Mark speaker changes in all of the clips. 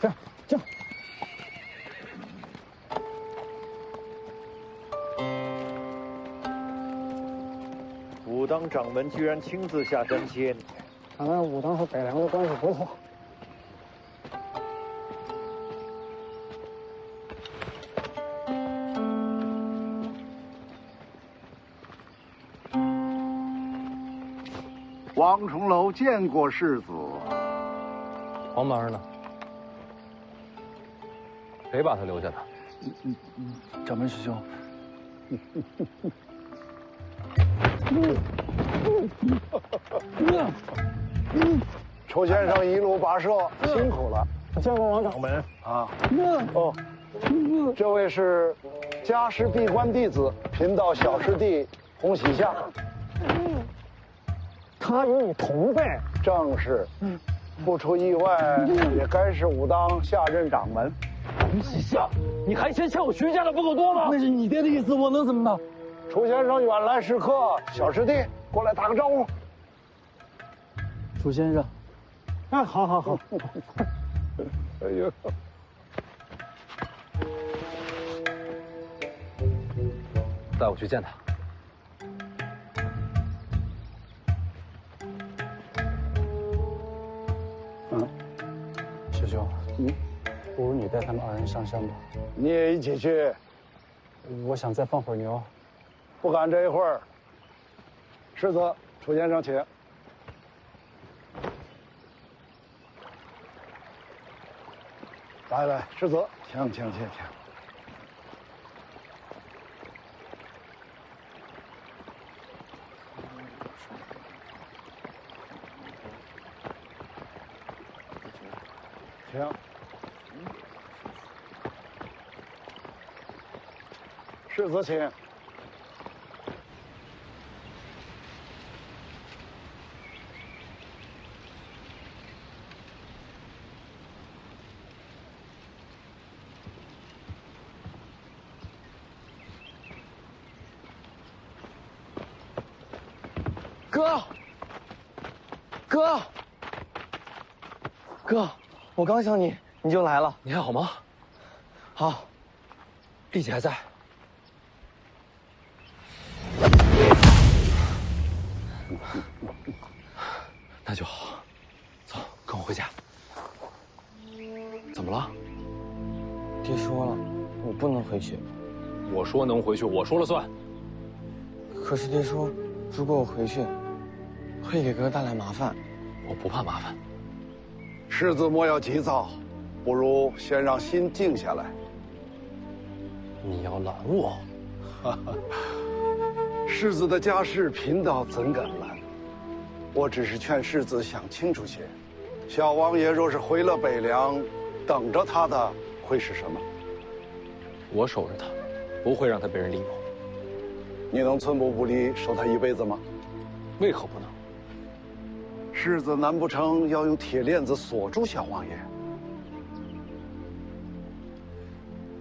Speaker 1: 这样，这样。
Speaker 2: 武当掌门居然亲自下山接你，
Speaker 1: 看来武当和北凉的关系不错。
Speaker 3: 王重楼见过世子。
Speaker 4: 黄毛呢？谁把他留下的？
Speaker 1: 掌门师兄。
Speaker 3: 楚先生一路跋涉，辛苦了。
Speaker 1: 见过王掌门
Speaker 3: 啊。哦，这位是家师闭关弟子，贫道小师弟洪喜夏。
Speaker 1: 他与你同辈。
Speaker 3: 正是。不出意外，也该是武当下任掌门。
Speaker 1: 洪喜夏，你还嫌欠我徐家的不够多吗？那是你爹的意思，我能怎么办？
Speaker 3: 楚先生远来是客，小师弟过来打个招呼。
Speaker 1: 楚先生，哎，好好好。
Speaker 3: 哎呦，
Speaker 4: 带我去见他。
Speaker 1: 师兄，不如你带他们二人上山吧。
Speaker 3: 你也一起去？
Speaker 1: 我想再放会儿牛。
Speaker 3: 不赶这一会儿。世子，楚先生请。来来，世子，请。请。世子请。
Speaker 5: 哥，我刚想你，你就来了。
Speaker 4: 你还好吗？
Speaker 5: 好。
Speaker 4: 丽姐还在。那就好，走，跟我回家。怎么了？
Speaker 5: 爹说了，我不能回去。
Speaker 4: 我说能回去，我说了算。
Speaker 5: 可是爹说，如果我回去，会给哥哥带来麻烦。
Speaker 4: 我不怕麻烦。
Speaker 3: 世子莫要急躁，不如先让心静下来。
Speaker 4: 你要拦我？
Speaker 3: 世子的家事，贫道怎敢拦？我只是劝世子想清楚些。小王爷若是回了北凉，等着他的会是什么？
Speaker 4: 我守着他，不会让他被人利用。
Speaker 3: 你能寸步不离，守他一辈子吗？
Speaker 4: 为何不能？
Speaker 3: 世子难不成要用铁链子锁住小王爷？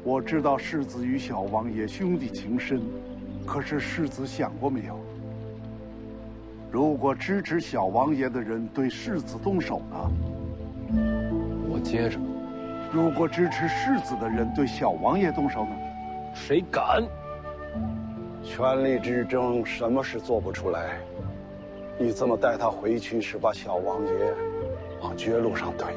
Speaker 3: 我知道世子与小王爷兄弟情深，可是世子想过没有？如果支持小王爷的人对世子动手呢？
Speaker 4: 我接着。
Speaker 3: 如果支持世子的人对小王爷动手呢？
Speaker 4: 谁敢？
Speaker 3: 权力之争，什么事做不出来？你这么带他回去，是把小王爷往绝路上推。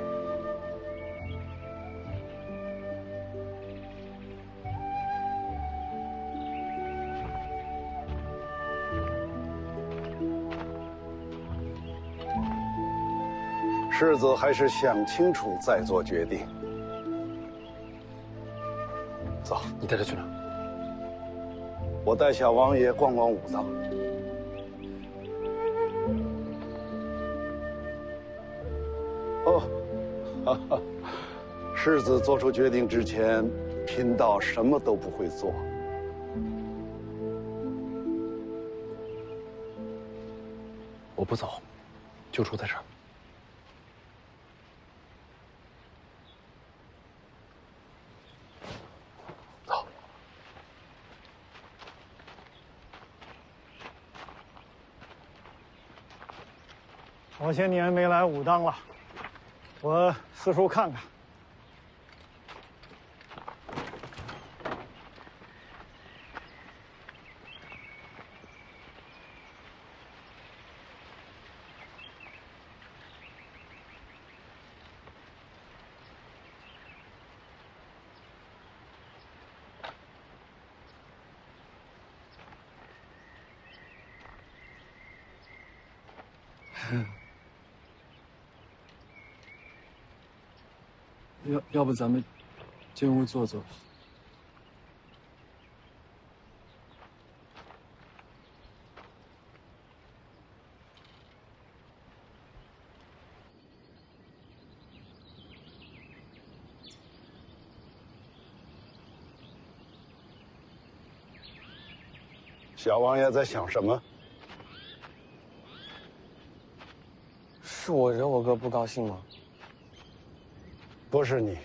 Speaker 3: 世子还是想清楚再做决定。
Speaker 4: 走，你带他去哪儿？
Speaker 3: 我带小王爷逛逛武当。哦，哈哈，世子做出决定之前，贫道什么都不会做。
Speaker 4: 我不走，就住在这儿。走。
Speaker 1: 好些年没来武当了，我四处看看，要不咱们进屋坐坐？
Speaker 3: 小王爷在想什么？
Speaker 5: 是我惹我哥不高兴吗？
Speaker 3: 不是你。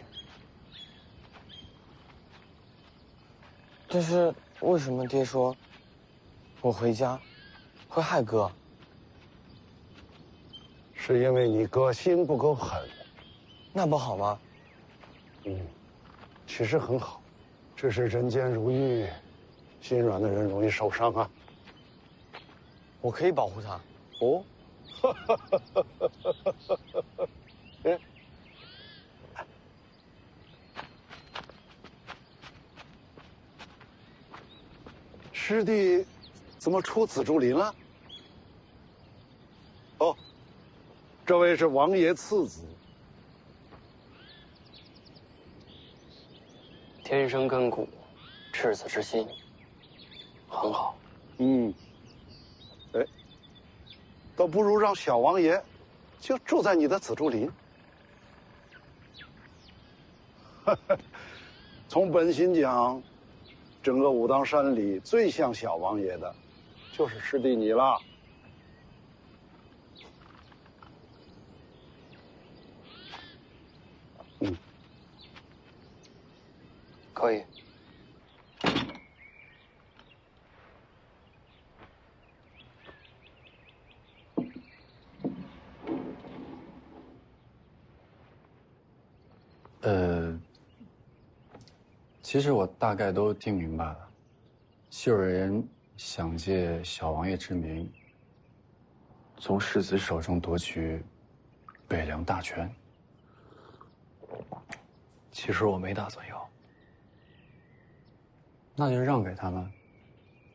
Speaker 5: 但是为什么爹说我回家会害哥？
Speaker 3: 是因为你哥心不够狠。
Speaker 5: 那不好吗？
Speaker 3: 其实很好，只是人间如玉，心软的人容易受伤啊。
Speaker 5: 我可以保护他。
Speaker 3: 哦，哎，师弟怎么出紫竹林了？哦，这位是王爷次子。
Speaker 4: 天生根骨，赤子之心，很好。
Speaker 3: 哎，倒不如让小王爷就住在你的紫竹林。从本心讲，整个武当山里最像小王爷的，就是师弟你了。
Speaker 4: 可以。
Speaker 1: 其实我大概都听明白了。秀人想借小王爷之名，从世子手中夺取北凉大权。
Speaker 4: 其实我没打算要。
Speaker 1: 那就让给他们。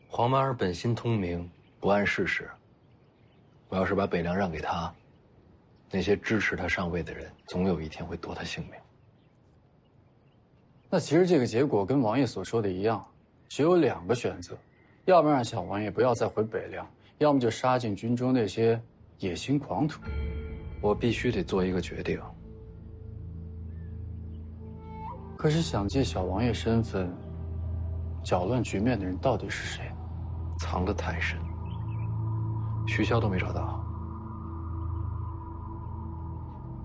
Speaker 4: 黄马儿本心通明，不谙世事。我要是把北凉让给他，那些支持他上位的人，总有一天会夺他性命。
Speaker 1: 那其实这个结果跟王爷所说的一样，只有2个选择：要不让小王爷不要再回北凉，要么就杀尽军中那些野心狂徒。
Speaker 4: 我必须得做一个决定。
Speaker 1: 可是想借小王爷身份搅乱局面的人到底是谁？
Speaker 4: 藏得太深，徐骁都没找到。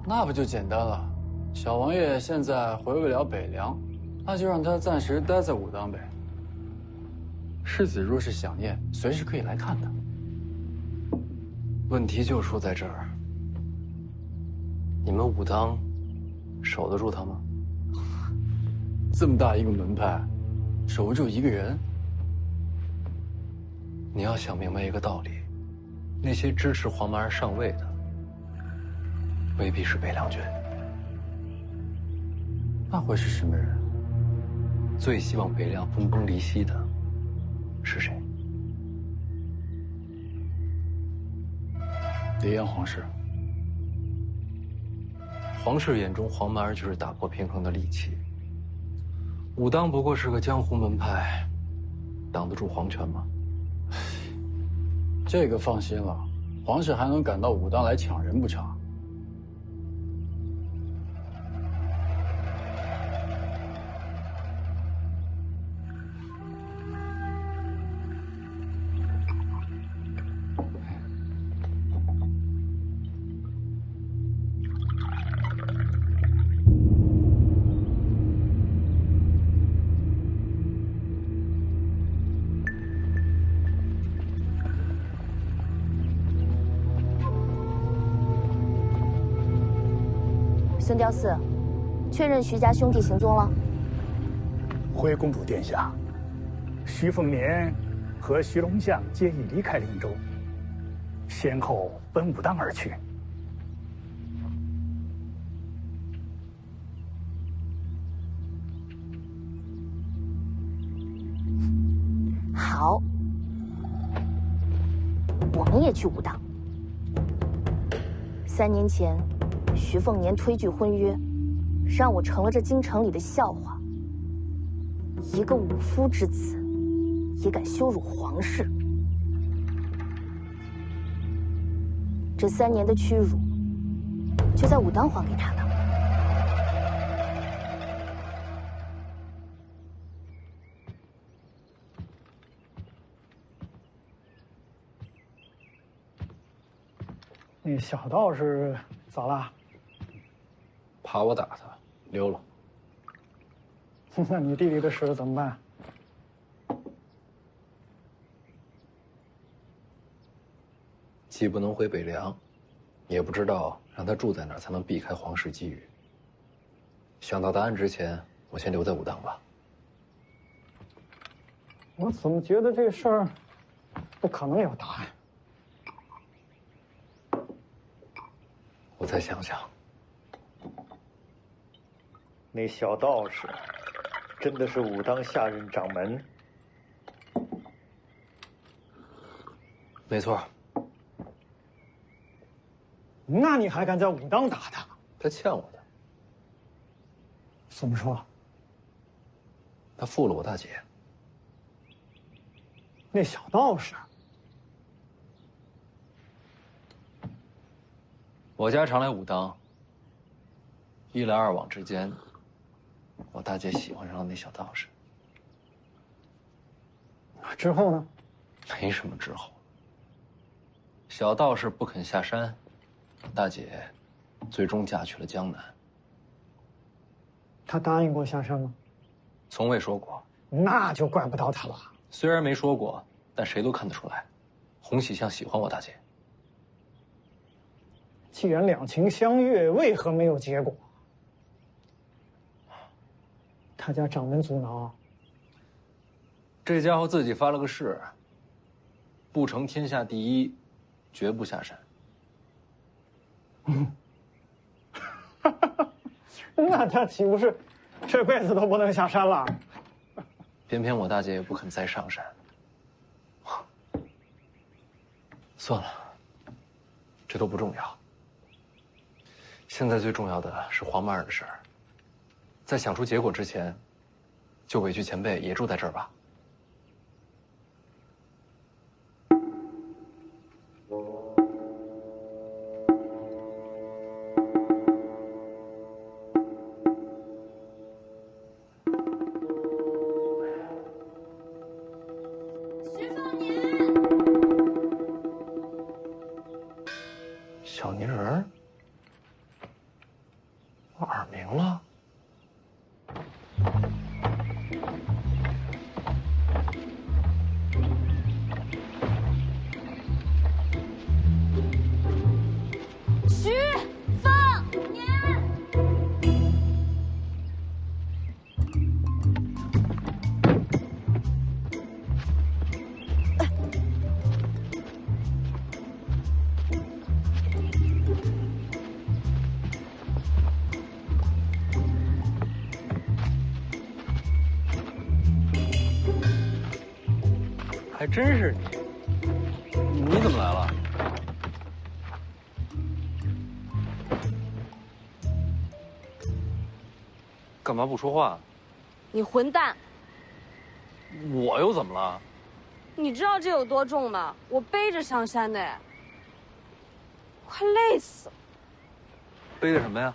Speaker 1: 那不就简单了？小王爷现在回不了北凉，那就让他暂时待在武当呗。世子若是想念，随时可以来看他。
Speaker 4: 问题就出在这儿，你们武当守得住他吗？
Speaker 1: 这么大一个门派，守不住一个人？
Speaker 4: 你要想明白一个道理，那些支持黄马儿上位的，未必是北凉军。
Speaker 1: 那会是什么人？
Speaker 4: 最希望北凉分崩离析的是谁？
Speaker 1: 离燕皇室。
Speaker 4: 皇室眼中，黄马儿就是打破平衡的利器。武当不过是个江湖门派，挡得住皇权吗？
Speaker 1: 这个放心了，皇室还能赶到武当来抢人不成？
Speaker 6: 孙雕四，确认徐家兄弟行踪了。
Speaker 7: 回公主殿下，徐凤年和徐龙象皆已离开灵州，先后奔武当而去。
Speaker 6: 好，我们也去武当。3年前，徐凤年推拒婚约，让我成了这京城里的笑话。一个武夫之子，也敢羞辱皇室。这3年的屈辱，就在武当还给他的。
Speaker 7: 那小道士咋了？
Speaker 1: 怕我打他，溜了。
Speaker 7: 那你弟弟的事怎么办？
Speaker 4: 既不能回北凉，也不知道让他住在哪儿才能避开皇室觊觎。想到答案之前，我先留在武当吧。
Speaker 7: 我怎么觉得这事儿不可能有答案？
Speaker 4: 我再想想。
Speaker 2: 那小道士真的是武当下任掌门？
Speaker 4: 没错。
Speaker 7: 那你还敢在武当打他？
Speaker 4: 他欠我的。
Speaker 7: 怎么说？
Speaker 4: 他负了我大姐。
Speaker 7: 那小道士，
Speaker 4: 我家常来武当，一来二往之间，我大姐喜欢上了那小道士。
Speaker 7: 之后呢？
Speaker 4: 没什么之后。小道士不肯下山，大姐最终嫁去了江南。
Speaker 7: 他答应过下山吗？
Speaker 4: 从未说过。
Speaker 7: 那就怪不到他了。
Speaker 4: 虽然没说过，但谁都看得出来，洪喜相喜欢我大姐。
Speaker 7: 既然两情相悦，为何没有结果？他家掌门阻挠。
Speaker 4: 这家伙自己发了个誓，不成天下第一，绝不下山。
Speaker 7: 那他岂不是这辈子都不能下山了？
Speaker 4: 偏偏我大姐也不肯再上山。算了，这都不重要。现在最重要的是黄曼儿的事儿。在想出结果之前，就委屈前辈也住在这儿吧。小泥人儿，我耳鸣了。
Speaker 6: 徐凤年，
Speaker 4: 还真是你，你怎么来了？干嘛不说话？
Speaker 8: 你混蛋！
Speaker 4: 我又怎么了？
Speaker 8: 你知道这有多重吗？我背着上山的，快累死了。
Speaker 4: 背的什么呀？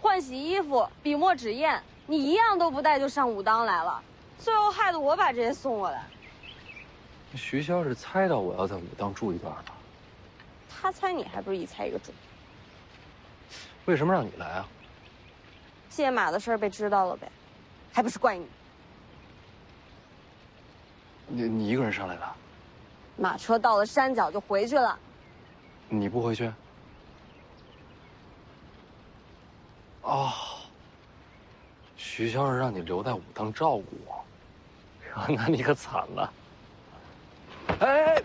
Speaker 8: 换洗衣服、笔墨纸砚，你一样都不带就上武当来了，最后害得我把这些送过来。
Speaker 4: 徐骁是猜到我要在武当住一段吧？
Speaker 8: 他猜你还不是一猜一个准？
Speaker 4: 为什么让你来啊？
Speaker 8: 借马的事儿被知道了呗，还不是怪你？
Speaker 4: 你一个人上来的？
Speaker 8: 马车到了山脚就回去了。
Speaker 4: 你不回去？哦，徐骁是让你留在武当照顾我，那你可惨了。哎，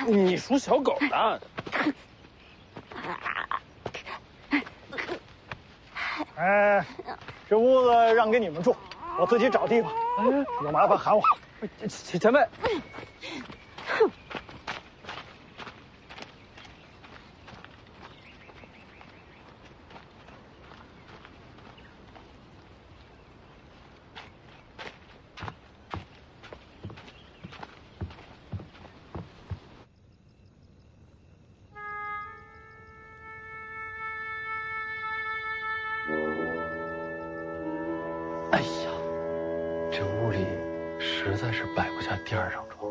Speaker 4: 你属小狗的。
Speaker 7: 哎，这屋子让给你们住，我自己找地方。有麻烦喊我。
Speaker 4: 前辈，在是摆不下第二张床。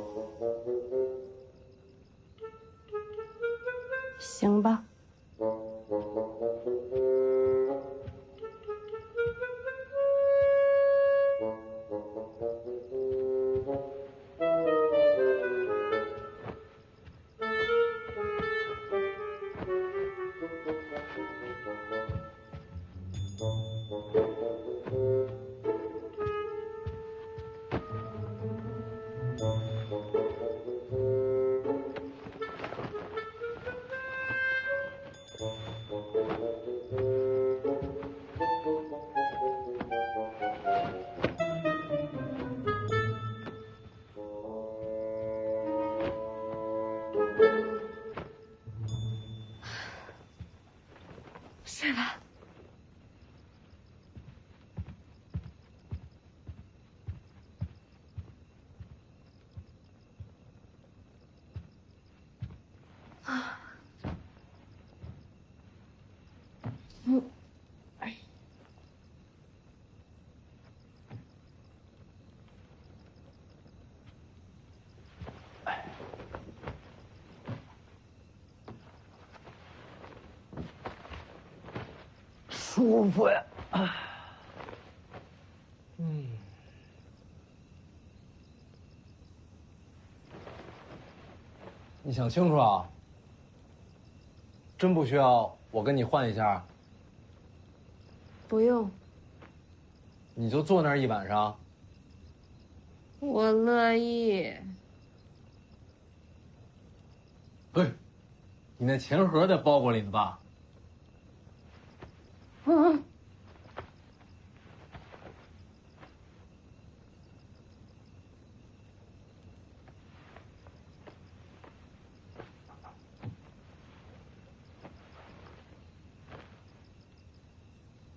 Speaker 8: 行吧。睡吧。啊。
Speaker 4: 舒服呀！你想清楚啊！真不需要我跟你换一下？
Speaker 8: 不用，
Speaker 4: 你就坐那儿一晚上？
Speaker 8: 我乐意。
Speaker 4: 哎，你那钱盒在包裹里呢吧？
Speaker 8: 嗯。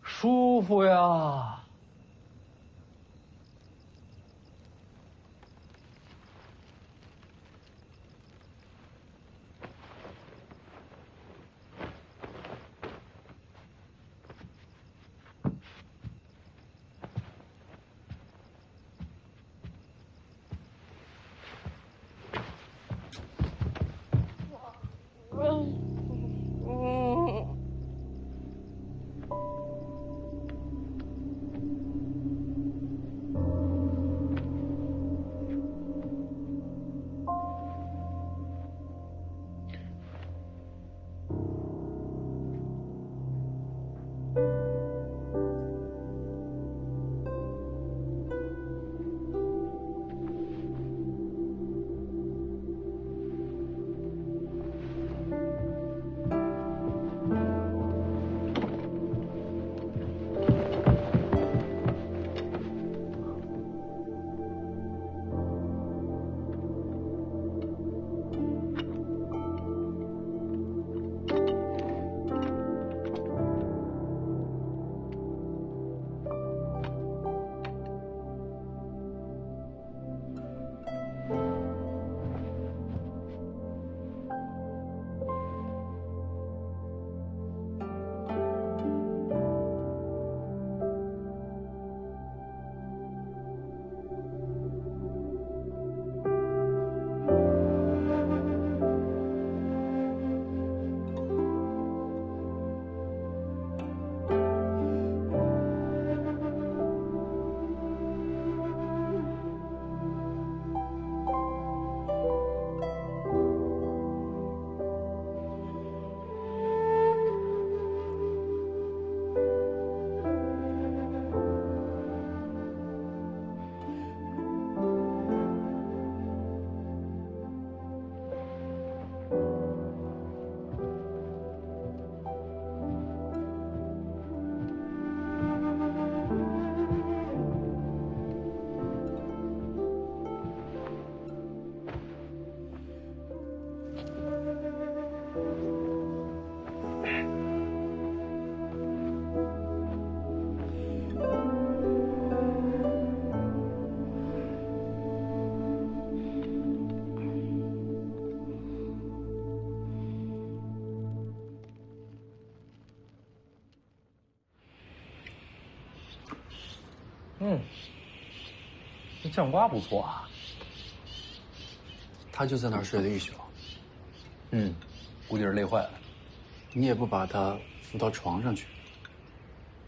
Speaker 4: 舒服呀！这酱瓜不错啊。
Speaker 1: 他就在那儿睡了一宿。
Speaker 4: 估计是累坏了。
Speaker 1: 你也不把他扶到床上去。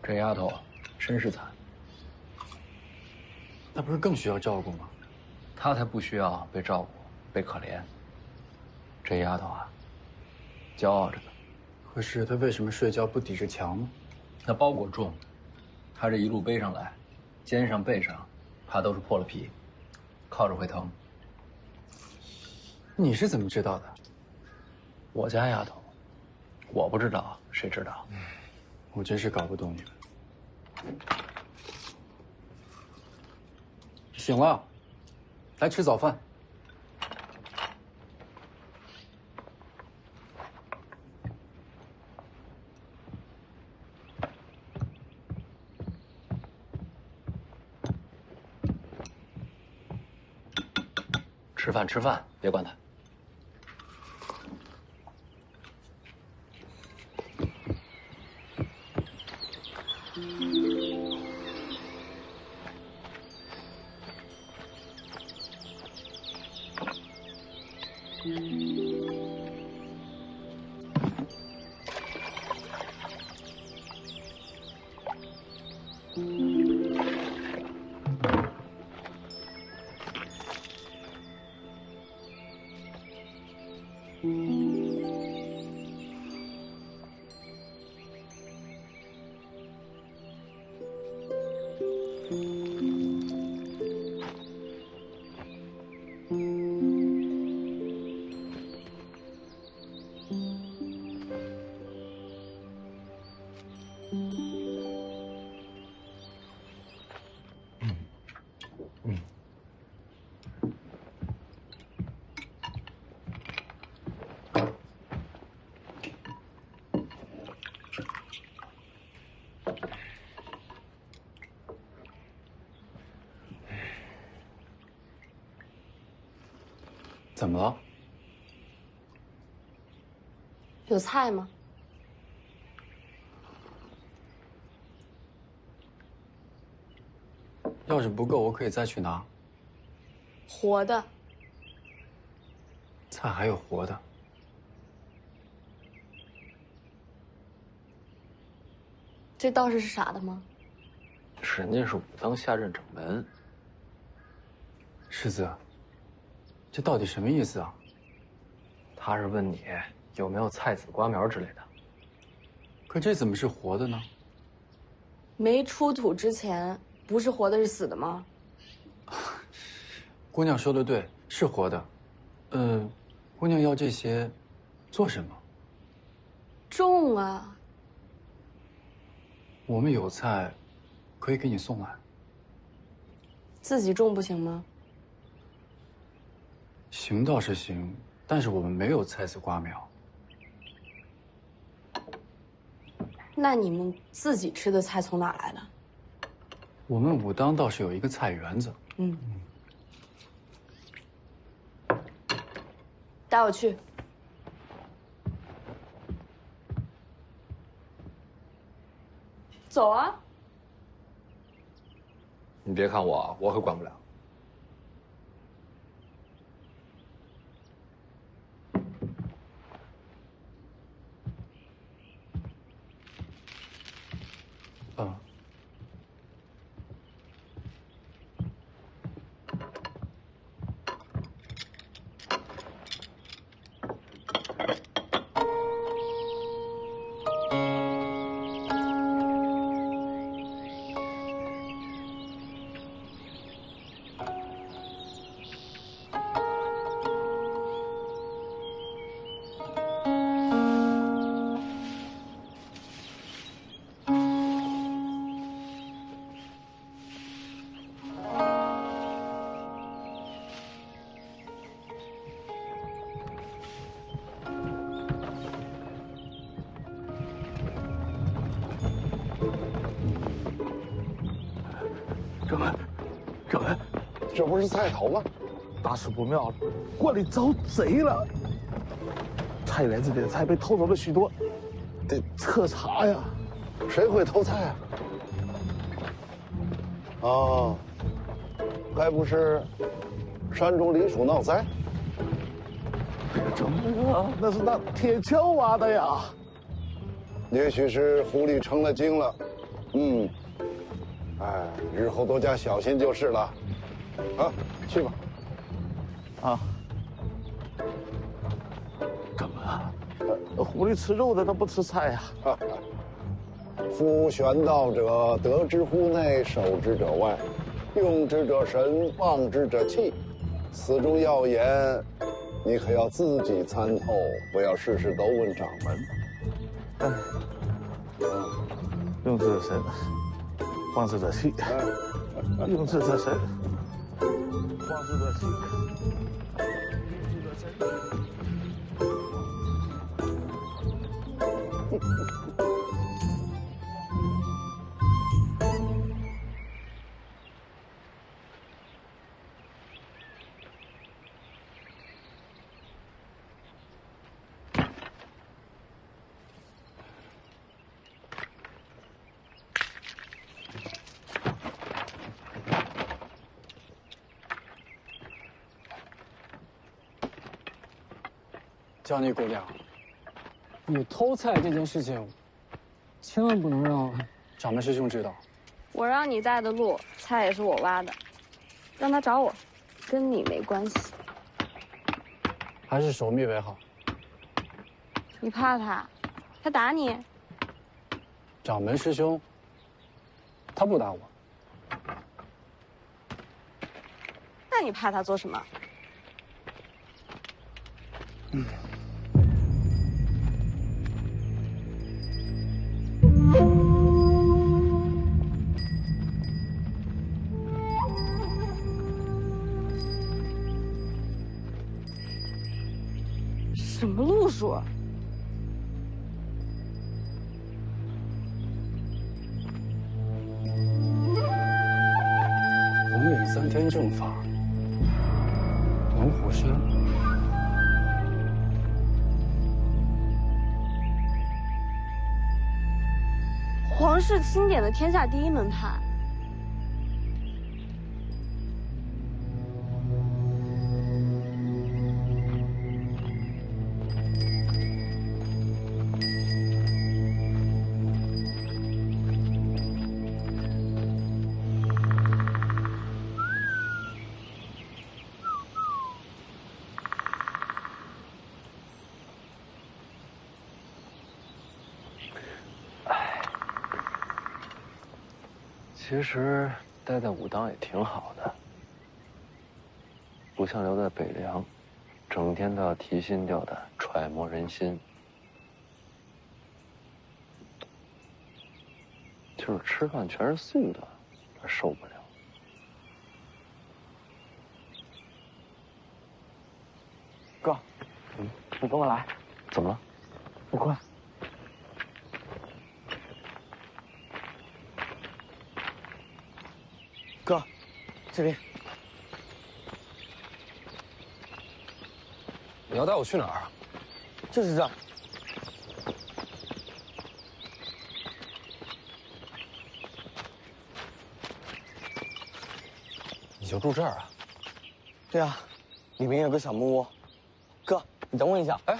Speaker 4: 这丫头身世惨，
Speaker 1: 那不是更需要照顾吗？
Speaker 4: 她才不需要被照顾、被可怜。这丫头啊，骄傲着呢。
Speaker 1: 可是他为什么睡觉不抵着墙呢？
Speaker 4: 那包裹重，她这一路背上来，肩上背上，怕都是破了皮，靠着会疼。
Speaker 1: 你是怎么知道的？
Speaker 4: 我家丫头，我不知道，谁知道？
Speaker 1: 我真是搞不懂你们。醒了，来吃早饭。
Speaker 4: 吃饭，别管他。
Speaker 1: 怎么了？
Speaker 8: 有菜吗？
Speaker 1: 要是不够，我可以再去拿。
Speaker 8: 活的。
Speaker 1: 菜还有活的。
Speaker 8: 这道士是傻的吗？
Speaker 4: 人家是武当下任掌门。
Speaker 1: 世子，这到底什么意思啊？
Speaker 4: 他是问你有没有菜籽、瓜苗之类的。
Speaker 1: 可这怎么是活的呢？
Speaker 8: 没出土之前，不是活的，是死的吗？
Speaker 1: 姑娘说的对，是活的。姑娘要这些做什么？
Speaker 8: 种啊。
Speaker 1: 我们有菜，可以给你送来。
Speaker 8: 自己种不行吗？
Speaker 1: 行倒是行，但是我们没有菜籽瓜苗。
Speaker 8: 那你们自己吃的菜从哪来的？
Speaker 1: 我们武当倒是有一个菜园子。
Speaker 8: 带我去。走啊！
Speaker 4: 你别看我，我可管不了。
Speaker 3: 掌门，这不是菜头吗？大事不妙了，馆里遭贼了！菜园子里的菜被偷走了许多，得彻查呀。谁会偷菜啊？哦，该不是山中狸鼠闹灾？那是那铁锹挖的呀。也许是狐狸成了精了，日后多加小心就是了。啊，去吧。
Speaker 9: 啊。怎么了？狐狸吃肉的，它不吃菜呀。
Speaker 3: 夫玄道者，得之乎内，守之者外，用之者神，忘之者气。此中要言，你可要自己参透，不要事事都问掌门。
Speaker 9: 用之者神，忘之者气。用之者神，忘之者气。用之者神。
Speaker 1: 叫你姑娘，你偷菜这件事情，千万不能让掌门师兄知道。
Speaker 8: 我让你带的路，菜也是我挖的，让他找我，跟你没关系。
Speaker 1: 还是守密为好。
Speaker 8: 你怕他？他打你？
Speaker 1: 掌门师兄，他不打我。
Speaker 8: 那你怕他做什么？什么路数？
Speaker 1: 红岭3天正法，龙虎山。
Speaker 8: 皇室钦点的天下第一门派。
Speaker 4: 其实待在武当也挺好的，不像留在北凉，整天都要提心吊胆，揣摩人心。就是吃饭全是素的，这受不了。
Speaker 5: 哥，你跟我来。
Speaker 4: 怎么了？
Speaker 5: 你过来。哥，这边。
Speaker 4: 你要带我去哪儿啊？
Speaker 5: 就是这儿。
Speaker 4: 你就住这儿啊？
Speaker 5: 对啊，里面有个小木屋。哥，你等我一下。
Speaker 4: 哎。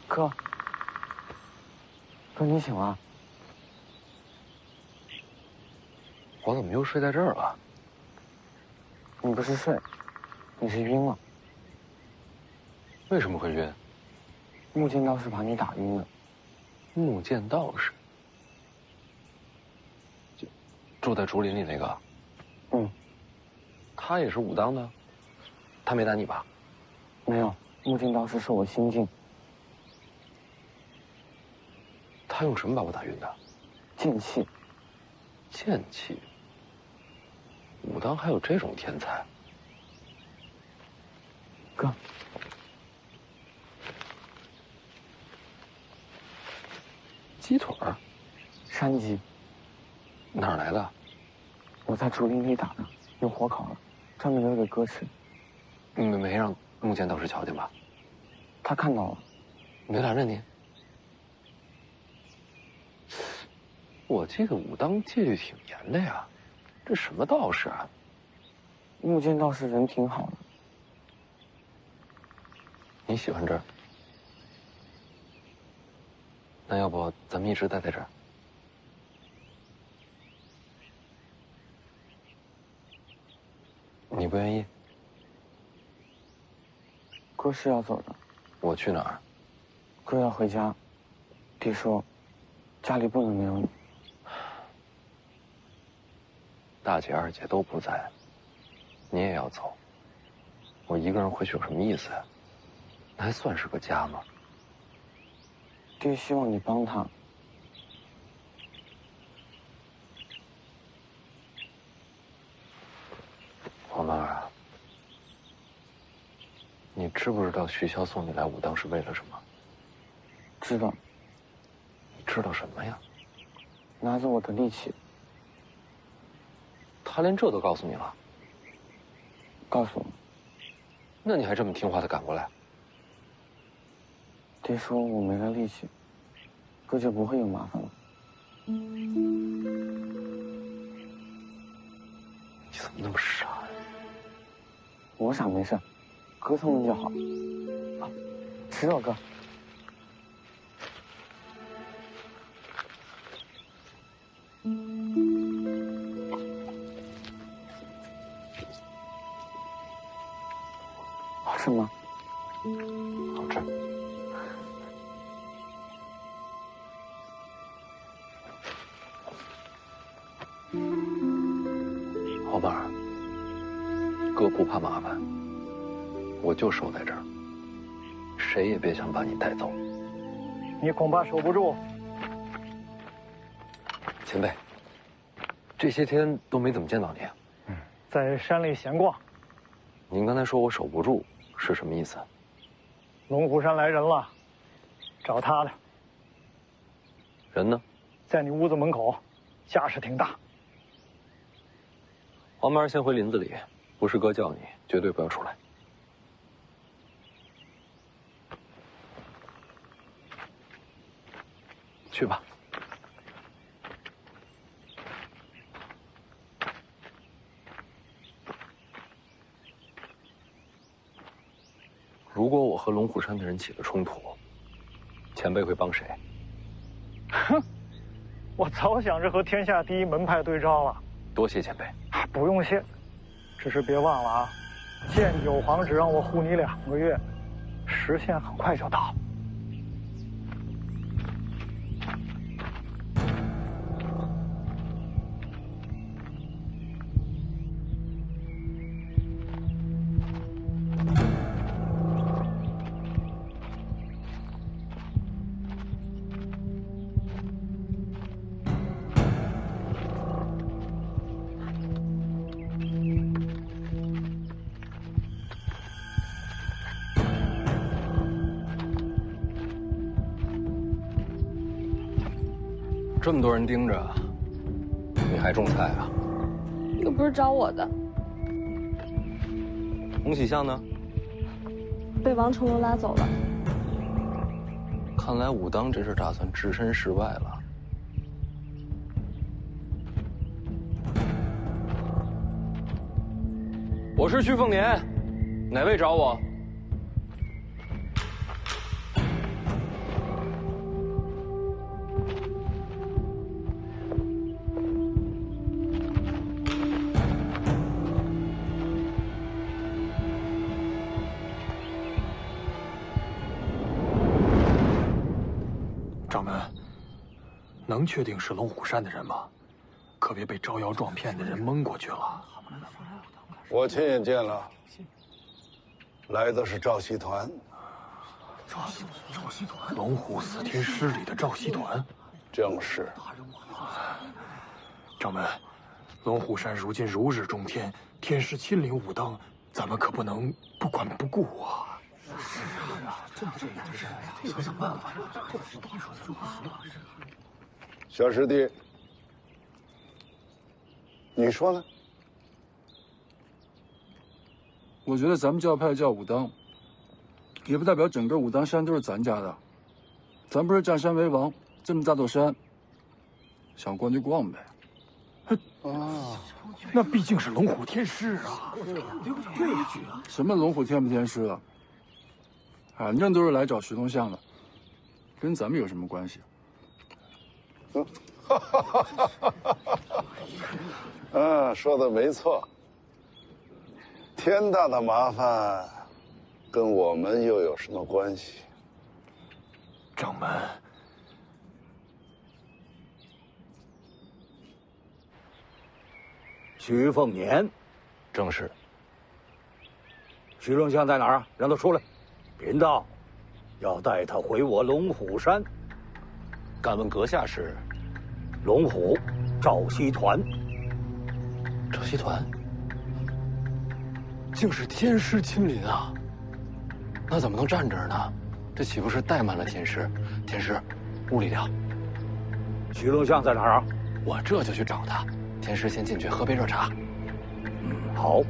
Speaker 5: 哥，你醒了？
Speaker 4: 我怎么又睡在这儿了？
Speaker 5: 你不是睡，你是晕了。
Speaker 4: 为什么会晕？
Speaker 5: 木剑道士把你打晕了。
Speaker 4: 木剑道士？住在竹林里那个？
Speaker 5: 嗯。
Speaker 4: 他也是武当的？他没打你吧？
Speaker 5: 没有，木剑道士受我心境，
Speaker 4: 他用什么把我打晕的？
Speaker 5: 剑气。
Speaker 4: 剑气。武当还有这种天才？
Speaker 5: 哥，
Speaker 4: 鸡腿儿，
Speaker 5: 山鸡，
Speaker 4: 哪儿来的？
Speaker 5: 我在竹林里打的，用火烤了，专门留给哥吃。
Speaker 4: 没让木剑道士瞧见吧？
Speaker 5: 他看到了，
Speaker 4: 没拦着你。我记得武当戒律挺严的呀，这什么道士啊？
Speaker 5: 木剑道士人挺好的。
Speaker 4: 你喜欢这儿？那要不咱们一直待在这儿？你不愿意？
Speaker 5: 哥是要走的。
Speaker 4: 我去哪儿？
Speaker 5: 哥要回家。爹说，家里不能没有你。
Speaker 4: 大姐、二姐都不在，你也要走，我一个人回去有什么意思呀？那还算是个家吗？
Speaker 5: 爹希望你帮他。
Speaker 4: 黄曼儿，你知不知道徐骁送你来武当是为了什么？
Speaker 5: 知道。
Speaker 4: 你知道什么呀？
Speaker 5: 拿走我的力气。
Speaker 4: 他连这都告诉你了？
Speaker 5: 告诉我。
Speaker 4: 那你还这么听话的赶过来？
Speaker 5: 爹说我没了力气，哥就不会有麻烦了。
Speaker 4: 你怎么那么傻呀？
Speaker 5: 我傻没事，哥聪明就好。啊，吃肉哥。好吃吗？
Speaker 4: 好吃。黄曼儿，哥不怕麻烦，我就守在这儿，谁也别想把你带走。
Speaker 2: 你恐怕守不住。
Speaker 4: 前辈，这些天都没怎么见到你。
Speaker 2: 在山里闲逛。
Speaker 4: 您刚才说我守不住，是什么意思？
Speaker 2: 龙虎山来人了，找他的。
Speaker 4: 人呢？
Speaker 2: 在你屋子门口，架势挺大。
Speaker 4: 黄曼儿先回林子里，不是哥叫你，绝对不要出来。去吧。如果我和龙虎山的人起了冲突，前辈会帮谁？
Speaker 2: 哼，我早想着和天下第一门派对招了。
Speaker 4: 多谢前辈。
Speaker 2: 不用谢，只是别忘了啊，剑九皇只让我护你2个月，时限很快就到。
Speaker 4: 这么多人盯着，你还种菜啊？
Speaker 8: 又不是找我的。
Speaker 4: 洪喜相呢？
Speaker 8: 被王成龙拉走了。
Speaker 4: 看来武当这是打算置身事外了。我是徐凤年，哪位找我？
Speaker 10: 掌门，能确定是龙虎山的人吗？可别被招摇撞骗的人蒙过去了。
Speaker 3: 我亲眼见了，来的是赵戏团。
Speaker 10: 龙虎四天师里的赵熙团，
Speaker 3: 正是。
Speaker 10: 掌门，龙虎山如今如日中天，天师亲临武当，咱们可不能不管不顾啊！是啊，这想办法。
Speaker 3: 小师弟，你说呢？
Speaker 1: 我觉得咱们教派叫武当，也不代表整个武当山都是咱家的。咱不是占山为王，这么大座山，想逛就逛呗。
Speaker 10: 啊，那毕竟是龙虎天师啊！对呀，
Speaker 1: 什么龙虎天不天师了？反正都是来找徐东相的，跟咱们有什么关系？
Speaker 3: 说的没错。天大的麻烦，跟我们又有什么关系？
Speaker 10: 掌门，
Speaker 11: 徐凤年，
Speaker 4: 正是。
Speaker 11: 徐龙相在哪儿啊？让他出来。贫道要带他回我龙虎山。
Speaker 4: 敢问阁下是？
Speaker 11: 龙虎赵熙团。
Speaker 4: 赵熙团，竟是天师亲临啊！那怎么能站这儿呢？这岂不是怠慢了天师？天师，屋里聊。
Speaker 11: 徐龙相在哪儿啊？
Speaker 4: 我这就去找他。天师先进去喝杯热茶。
Speaker 11: 好。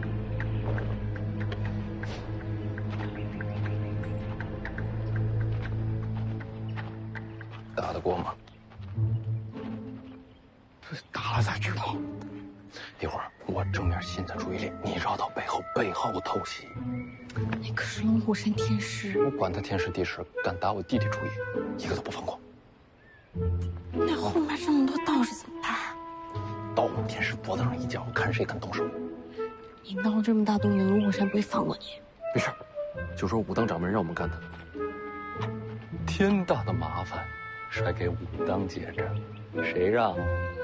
Speaker 4: 打得过吗？
Speaker 5: 打了再知道。
Speaker 4: 一会儿我正面吸引他注意力，你绕到背后偷袭。
Speaker 6: 那可是龙虎山天师，
Speaker 4: 我管他天师地师，敢打我弟弟主意，一个都不放过。
Speaker 6: 那后面这么多道士怎么办？
Speaker 4: 刀往天师脖子上一架，看谁敢动手。
Speaker 6: 你闹这么大动静，龙虎山不会放过你。
Speaker 4: 没事，就说武当掌门让我们干的。天大的麻烦，甩给武当接着，谁让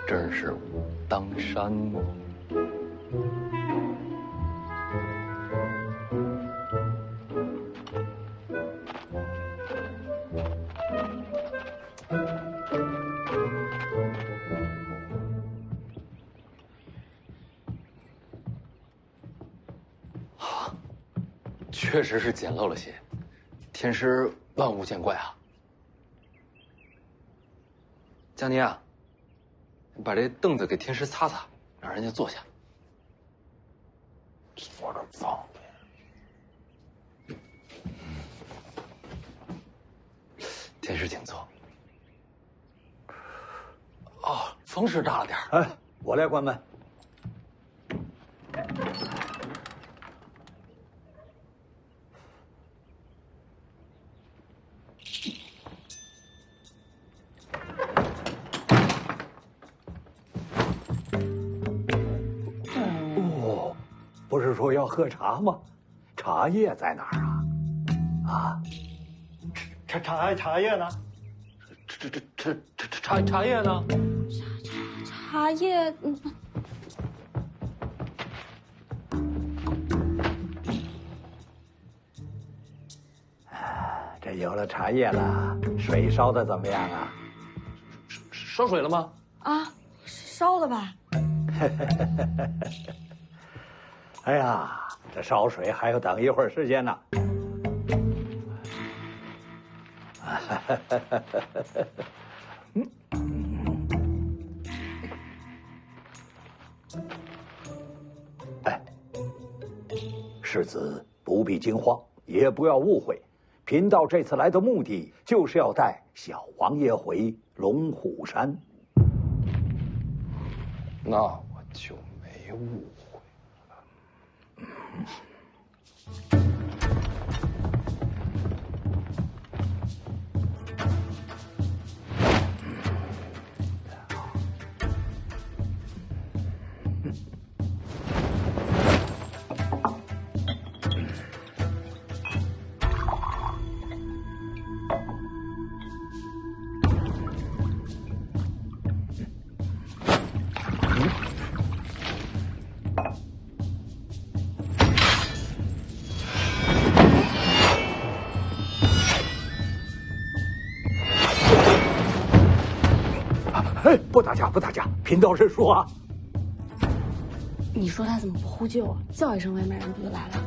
Speaker 4: 这儿是武当山呢？确实是简陋了些，天师万物见怪啊。江宁啊，你把这凳子给天师擦擦，让人家坐下。坐着方便。天师请坐。哦，风势大了点。
Speaker 11: 哎，我来关门。不是说要喝茶吗？茶叶在哪儿啊？啊，
Speaker 2: 茶叶呢？
Speaker 4: 茶叶呢？
Speaker 6: 茶叶，
Speaker 11: 这有了茶叶了，水烧的怎么样啊？
Speaker 4: 烧水了吗？
Speaker 6: 啊，烧了吧？
Speaker 11: 哎呀，这烧水还要等一会儿时间呢。哎，世子不必惊慌，也不要误会，贫道这次来的目的就是要带小王爷回龙虎山。
Speaker 4: 那我就没误会。
Speaker 11: 哎，不打架，不打架，贫道认输啊。
Speaker 8: 你说他怎么不呼救啊？叫一声外卖人不就来了？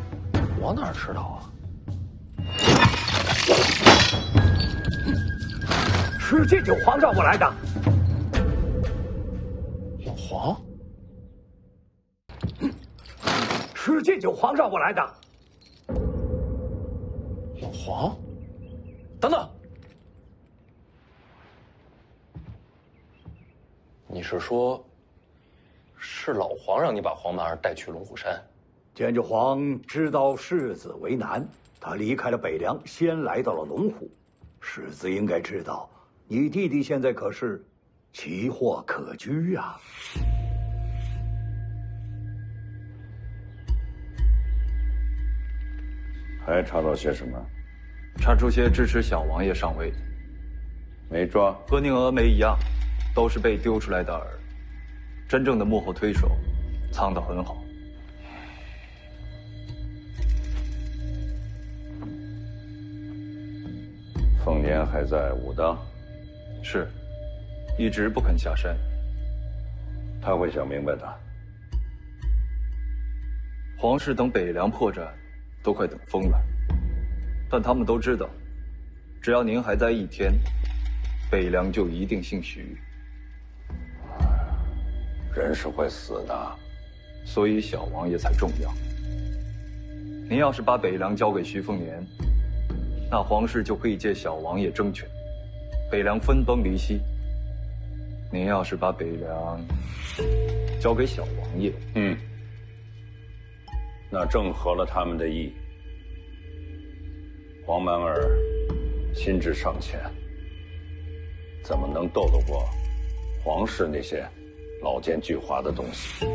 Speaker 4: 我哪知道啊？
Speaker 11: 是戒酒皇让我来的。
Speaker 4: 老黄，
Speaker 11: 是戒酒皇让我来的。
Speaker 4: 老黄，等等，你是说，是老黄让你把黄满儿带去龙虎山？
Speaker 11: 监酒皇知道世子为难，他离开了北凉，先来到了龙虎。世子应该知道，你弟弟现在可是奇货可居啊。
Speaker 12: 还查到些什么？
Speaker 1: 查出些支持小王爷上位的，
Speaker 12: 没抓。
Speaker 1: 和宁峨眉一样，都是被丢出来的饵。真正的幕后推手，藏得很好。
Speaker 12: 凤年还在武当，
Speaker 1: 是，一直不肯下山。
Speaker 12: 他会想明白的。
Speaker 1: 皇室等北凉破绽，都快等疯了。但他们都知道，只要您还在一天，北凉就一定姓徐。
Speaker 12: 人是会死的，
Speaker 1: 所以小王爷才重要。您要是把北凉交给徐凤年，那皇室就可以借小王爷争权，北凉分崩离析。您要是把北凉交给小王爷，
Speaker 12: 那正合了他们的意。黄满儿心智尚浅，怎么能斗得过皇室那些老奸巨猾的东西？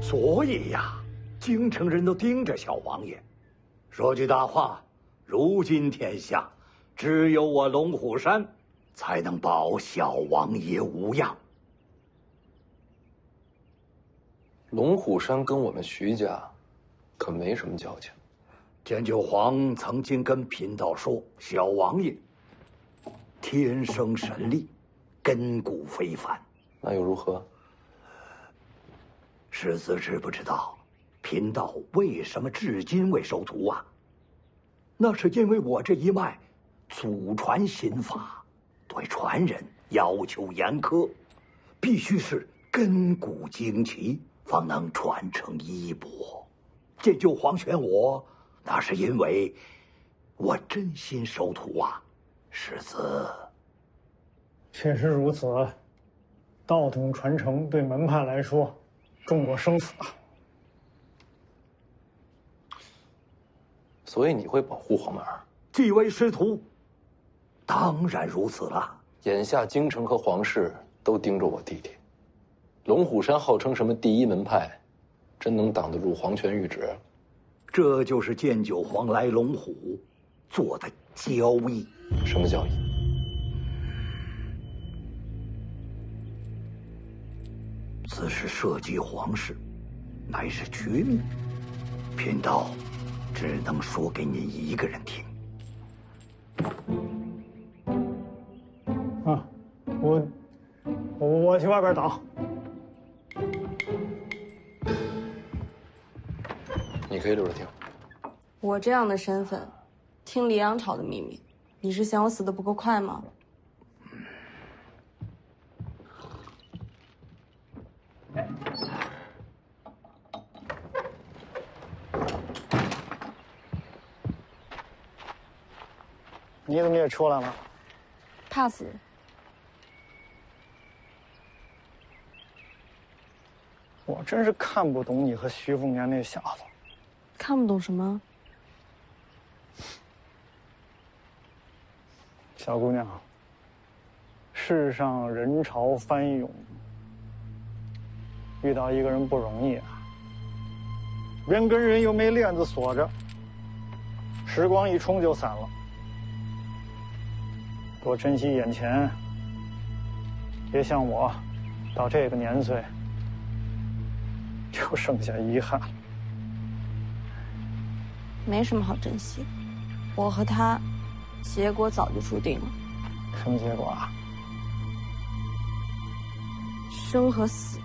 Speaker 11: 所以呀，京城人都盯着小王爷。说句大话，如今天下，只有我龙虎山才能保小王爷无恙。
Speaker 4: 龙虎山跟我们徐家可没什么交情。
Speaker 11: 监九皇曾经跟贫道说，小王爷天生神力，根骨非凡。
Speaker 4: 那又如何？
Speaker 11: 世子知不知道，贫道为什么至今未收徒啊？那是因为我这一脉祖传心法，对传人要求严苛，必须是根骨精奇，方能传承衣钵。监九皇选我，那是因为我真心收徒啊，世子。
Speaker 2: 确实如此，道统传承对门派来说重过生死啊。
Speaker 4: 所以你会保护黄满儿？
Speaker 11: 既为师徒，当然如此了。
Speaker 4: 眼下京城和皇室都盯着我弟弟，龙虎山号称什么第一门派，真能挡得住皇权谕旨？
Speaker 11: 这就是监九皇来龙虎做的交易。
Speaker 4: 什么交易？
Speaker 11: 此事涉及皇室，乃是绝密，贫道只能说给您一个人听。
Speaker 2: 啊，我去外边等。
Speaker 4: 你可以留着听。
Speaker 8: 我这样的身份，听黎阳朝的秘密，你是嫌我死得不够快吗？
Speaker 2: 你怎么也出来了？
Speaker 8: 怕死。
Speaker 2: 我真是看不懂你和徐凤年那小子。
Speaker 8: 看不懂什么？
Speaker 2: 小姑娘，世上人潮翻涌，遇到一个人不容易啊。人跟人又没链子锁着，时光一冲就散了。多珍惜眼前，别像我，到这个年岁，就剩下遗憾了。
Speaker 8: 没什么好珍惜的，我和他，结果早就注定了。
Speaker 2: 什么结果啊？
Speaker 8: 生和死。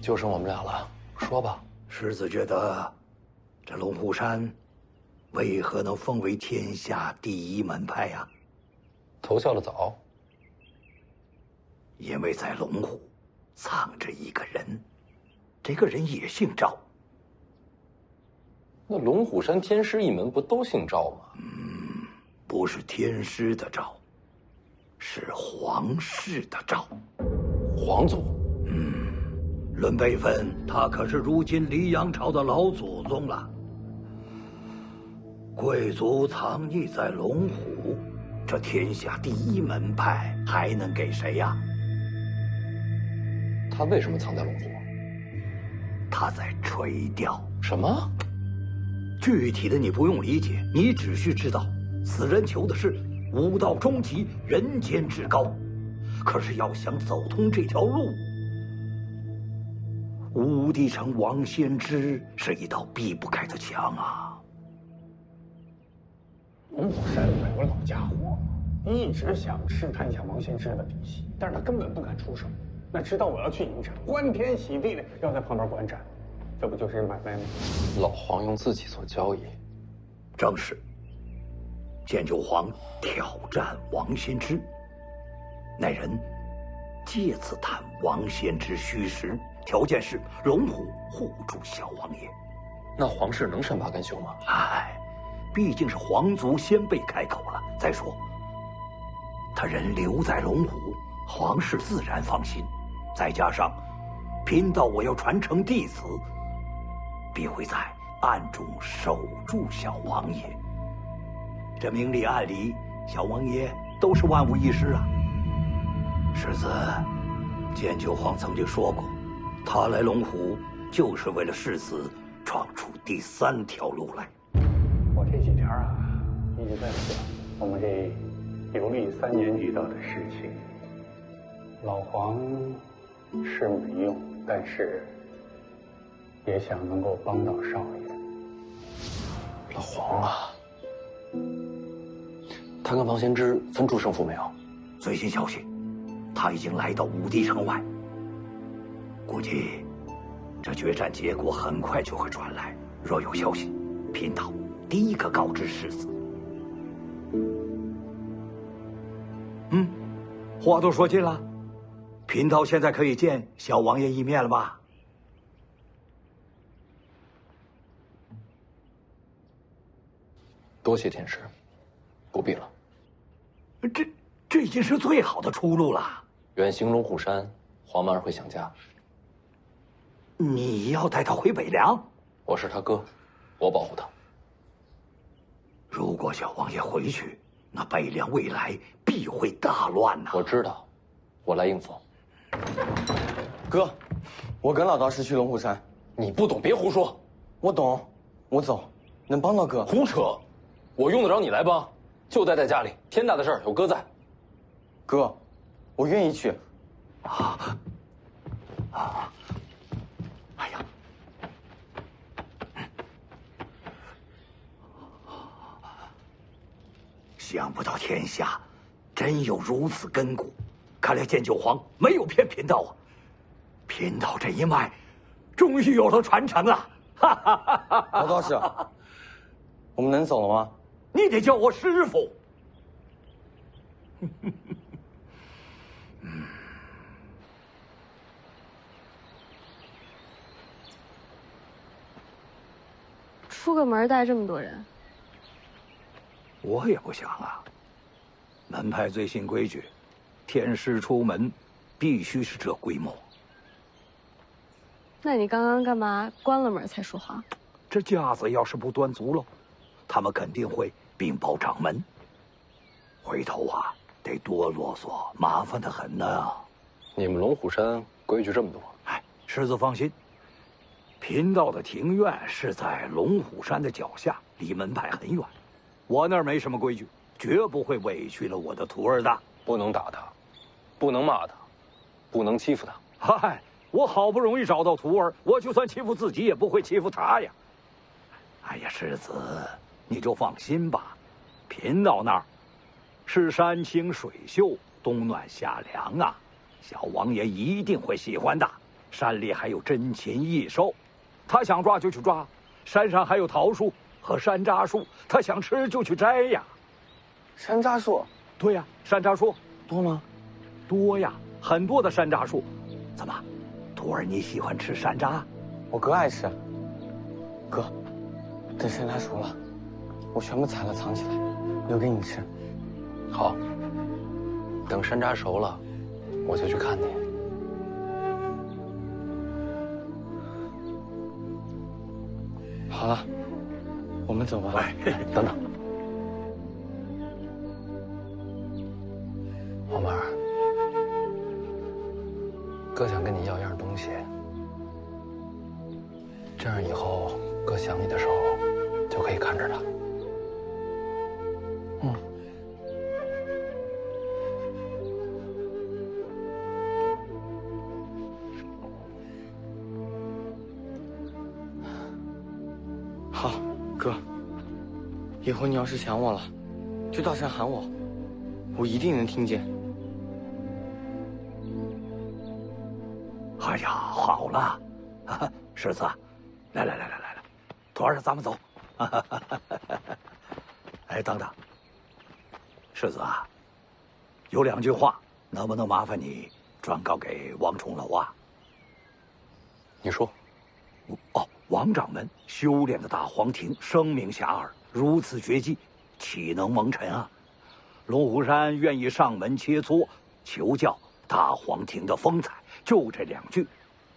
Speaker 4: 就剩我们俩了，说吧。
Speaker 11: 世子觉得，这龙虎山为何能封为天下第一门派呀？
Speaker 4: 投效的早。
Speaker 11: 因为在龙虎藏着一个人，这个人也姓赵。
Speaker 4: 那龙虎山天师一门不都姓赵吗？
Speaker 11: 不是天师的赵，是皇室的赵。
Speaker 4: 皇族？
Speaker 11: 论辈分，他可是如今黎阳朝的老祖宗了。贵族藏匿在龙虎，这天下第一门派还能给谁呀？
Speaker 4: 他为什么藏在龙虎？
Speaker 11: 他在垂钓。
Speaker 4: 什么？
Speaker 11: 具体的你不用理解，你只需知道，此人求的是武道终极，人间至高。可是要想走通这条路，武帝城王仙芝是一道避不开的墙啊。
Speaker 7: 龙虎山有个老家伙，一直想试探一下王仙芝的底细，但是他根本不敢出手。那知道我要去迎战，欢天喜地的要在旁边观战，这不就是买卖吗？
Speaker 4: 老黄用自己做交易，
Speaker 11: 正是。剑九皇挑战王仙芝，那人借此探王仙芝虚实，条件是龙虎护住小王爷。
Speaker 4: 那皇室能善罢甘休吗？
Speaker 11: 毕竟是皇族先辈开口了。再说，他人留在龙虎，皇室自然放心。再加上，贫道我要传承弟子，必会在暗中守住小王爷。这明里暗里，小王爷都是万无一失啊。世子，剑九皇曾经说过，他来龙虎就是为了世子闯出第3条路来。
Speaker 7: 我这几天一直在想我们这游历3年遇到的事情。老黄是没用，但是也想能够帮到少爷。
Speaker 4: 老黄啊，他跟王仙芝分出胜负没有？
Speaker 11: 最新消息，他已经来到武帝城外，估计这决战结果很快就会传来。若有消息，贫道第一个告知世子。话都说尽了，贫道现在可以见小王爷一面了吧？
Speaker 4: 多谢天师，不必了。
Speaker 11: 这已经是最好的出路了。
Speaker 4: 远行龙虎山，黄曼儿会想家。
Speaker 11: 你要带他回北凉？
Speaker 4: 我是他哥，我保护他。
Speaker 11: 如果小王爷回去，那北凉未来必会大乱呐！
Speaker 4: 我知道，我来应付。
Speaker 5: 哥，我跟老道士去龙虎山。
Speaker 4: 你不懂别胡说。
Speaker 5: 我懂，我走，能帮到哥。
Speaker 4: 胡扯！我用得着你来帮？就待在家里，天大的事儿有哥在。
Speaker 5: 哥，我愿意去。
Speaker 11: 哎呀！想不到天下真有如此根骨，看来剑九皇没有骗贫道啊！贫道这一脉，终于有了传承了。
Speaker 5: 老道士，我们能走了吗？
Speaker 11: 你得叫我师傅。
Speaker 8: 出个门带这么多人，
Speaker 11: 我也不想啊。门派最新规矩，天师出门，必须是这规模。
Speaker 8: 那你刚刚干嘛关了门才说话？
Speaker 11: 这架子要是不端足了，他们肯定会禀报掌门。回头得多啰嗦，麻烦得很呢。
Speaker 4: 你们龙虎山规矩这么多？
Speaker 11: 师子放心，贫道的庭院是在龙虎山的脚下，离门派很远。我那儿没什么规矩，绝不会委屈了我的徒儿的。
Speaker 4: 不能打他，不能骂他，不能欺负他。
Speaker 11: 我好不容易找到徒儿，我就算欺负自己也不会欺负他呀。哎呀，世子，你就放心吧，贫道那儿是山清水秀，冬暖夏凉啊。小王爷一定会喜欢的。山里还有珍禽异兽，他想抓就去抓；山上还有桃树和山楂树，他想吃就去摘呀。
Speaker 5: 山楂树？
Speaker 11: 对呀，山楂树
Speaker 5: 多吗？
Speaker 11: 多呀，很多的山楂树。怎么，徒儿你喜欢吃山楂？
Speaker 5: 我哥爱吃。哥，等山楂熟了，我全部采了藏起来，留给你吃。
Speaker 4: 好。等山楂熟了，我就去看你。
Speaker 5: 好了，我们走吧。
Speaker 4: 等等，黄妹儿，哥想跟你要样东西，这样以后哥想你的时候就可以看着它。
Speaker 5: 好，哥，以后你要是想我了，就大声喊我，我一定能听见。
Speaker 11: 哎呀，好了，世子，来，徒儿，咱们走。哎，等等，世子啊，有2句话，能不能麻烦你转告给王重楼啊？
Speaker 4: 你说。
Speaker 11: 哦，王掌门修炼的大黄庭声名遐迩，如此绝技，岂能蒙尘啊？龙虎山愿意上门切磋，求教大黄庭的风采，就这2句，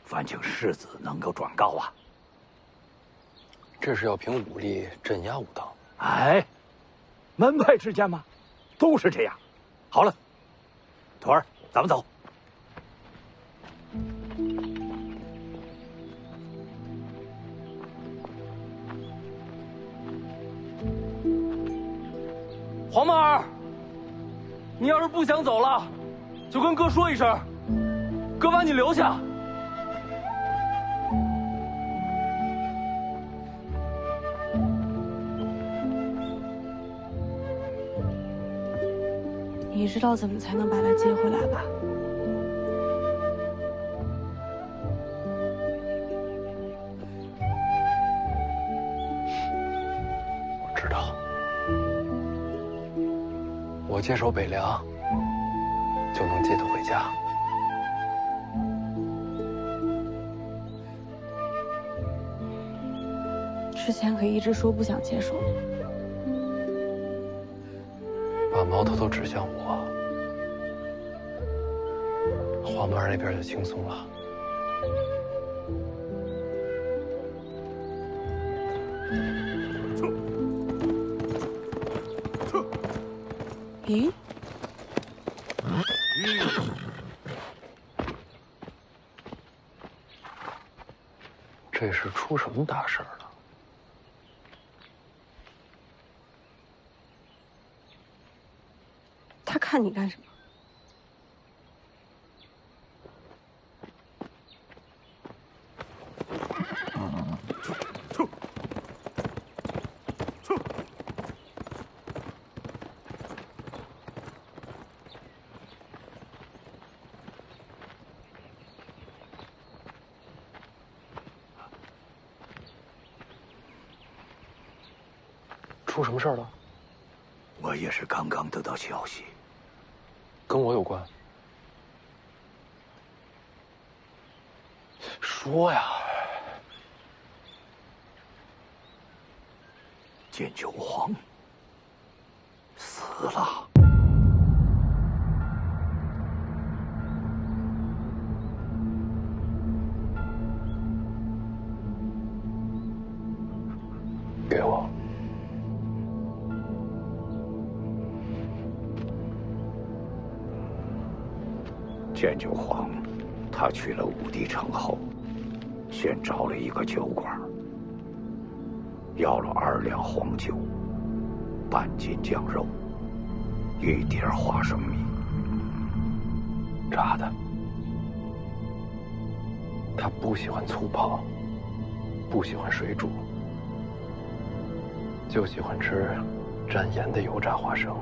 Speaker 11: 烦请世子能够转告啊。
Speaker 4: 这是要凭武力镇压武当。
Speaker 11: 哎，门派之间嘛，都是这样。好了，徒儿，咱们走。
Speaker 13: 黄曼儿，你要是不想走了，就跟哥说一声，哥把你留下。
Speaker 8: 你知道怎么才能把他接回来吧？
Speaker 4: 我知道。我接手北凉，就能接他回家。
Speaker 8: 之前可一直说不想接手，
Speaker 4: 把矛头都指向我，黄门那边就轻松了。
Speaker 8: 咦？
Speaker 4: 这是出什么大事了？
Speaker 8: 他看你干什么？
Speaker 4: 出什么事儿了？
Speaker 11: 我也是刚刚得到消息，
Speaker 4: 跟我有关。说呀！
Speaker 11: 剑九皇死了。
Speaker 4: 给我。
Speaker 11: 剑九皇，他去了武帝城后，先找了一个酒馆，要了2两黄酒、半斤酱肉、1碟花生米，
Speaker 4: 炸的。他不喜欢粗泡，不喜欢水煮，就喜欢吃沾盐的油炸花生。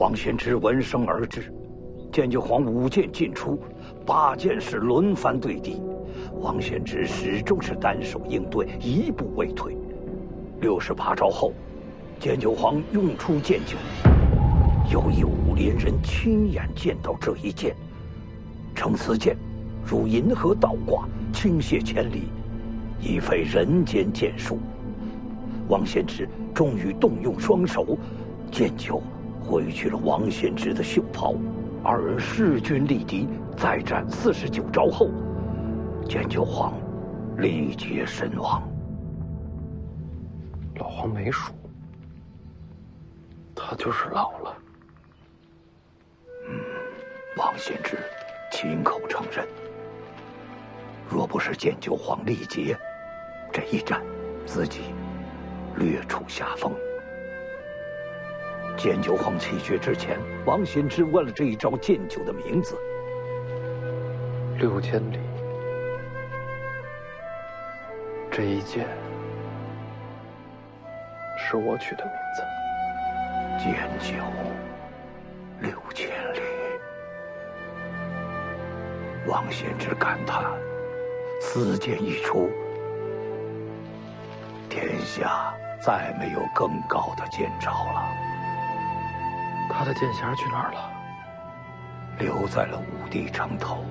Speaker 11: 王献之闻声而至，建九皇舞剑进出，8剑士轮番对敌，王献之始终是单手应对，一步未退。68招后，建九皇用出剑九，有一武林人亲眼见到这一剑，称此剑如银河倒挂，倾泻千里，已非人间剑术。王献之终于动用双手，剑九挥去了王献之的袖袍，二人势均力敌，再战49招后，建九皇力竭身亡。
Speaker 4: 老黄没输，他就是老了。
Speaker 11: 王献之亲口承认，若不是建九皇力竭，这一战自己略处下风。建九皇气绝之前，王献之问了这一招剑九的名字。
Speaker 4: 6千里，这一剑是我取的名字。
Speaker 11: 剑九6千里。王献之感叹：此剑一出，天下再没有更高的剑招了。
Speaker 4: 他的剑匣去哪儿了？
Speaker 11: 留在了武帝城头。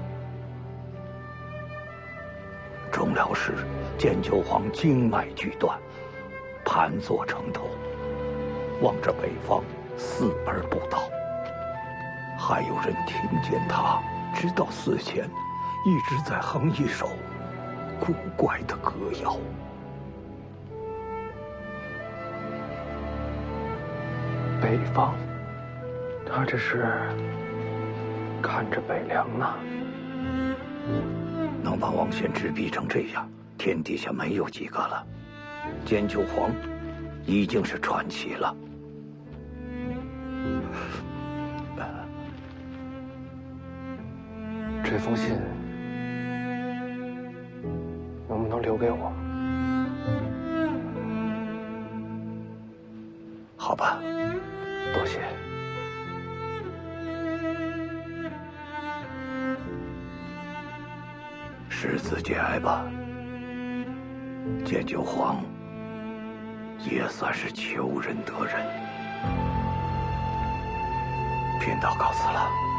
Speaker 11: 终了时，建九皇经脉俱断，盘坐城头，望着北方，死而不倒。还有人听见他直到死前一直在哼一首古怪的歌谣。
Speaker 4: 北方，他这是看着北凉呢。
Speaker 11: 能把王献之逼成这样，天底下没有几个了。建九皇已经是传奇了。
Speaker 4: 这封信能不能留给我？
Speaker 11: 好吧，
Speaker 4: 多谢。
Speaker 11: 世子节哀吧，建九皇也算是求人得人。贫道告辞了。